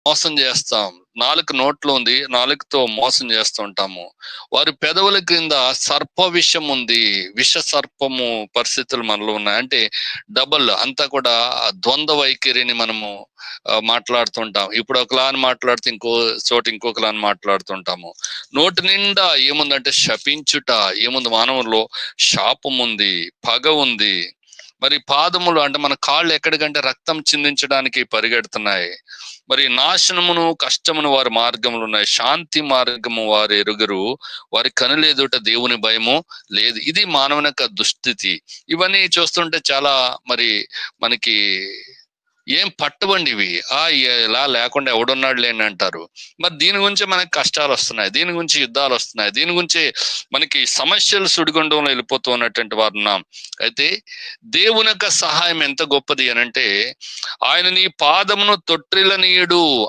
మోసం చేస్తాం. నాలుక నోట్లో ఉంది, నాలుకతో మోసం చేస్తూ ఉంటాము. వారి పెదవుల క్రింద సర్ప విషం ఉంది. విష సర్పము పరిస్థితులు మనలో ఉన్నాయి. అంటే డబల్ అంతా కూడా ద్వంద్వ వైఖరిని మనము మాట్లాడుతుంటాం. ఇప్పుడు ఒకలా అని మాట్లాడితే ఇంకో చోట ఇంకొకలా అని మాట్లాడుతుంటాము. నోటి నిండా ఏముందంటే శపించుట ఏముంది, మానవుల్లో శాపం ఉంది, పగ ఉంది. మరి పాదములు అంటే మన కాళ్ళు ఎక్కడికంటే రక్తం చిందించడానికి పరిగెడుతున్నాయి. మరి నాశనమును కష్టమును వారి మార్గములు ఉన్నాయి. శాంతి మార్గము వారు ఎరుగరు. వారి కనుల ఎదుట దేవుని భయము లేదు. ఇది మానవుని యొక్క దుస్థితి. ఇవన్నీ చూస్తుంటే చాలా మరి మనకి ఏం పట్టుబండి ఇవి. ఇలా లేకుండా ఎవడున్నాడు లేని అంటారు. మరి దీని గురించి మనకి కష్టాలు వస్తున్నాయి, దీని గురించి యుద్ధాలు వస్తున్నాయి, దీని గురించి మనకి సమస్యలు సుడిగుండంలో వెళ్ళిపోతూ ఉన్నటువంటి వారు ఉన్నాం. అయితే దేవుని యొక్క సహాయం ఎంత గొప్పది అనంటే, ఆయన నీ పాదమును తొట్టిల్లనీయుడు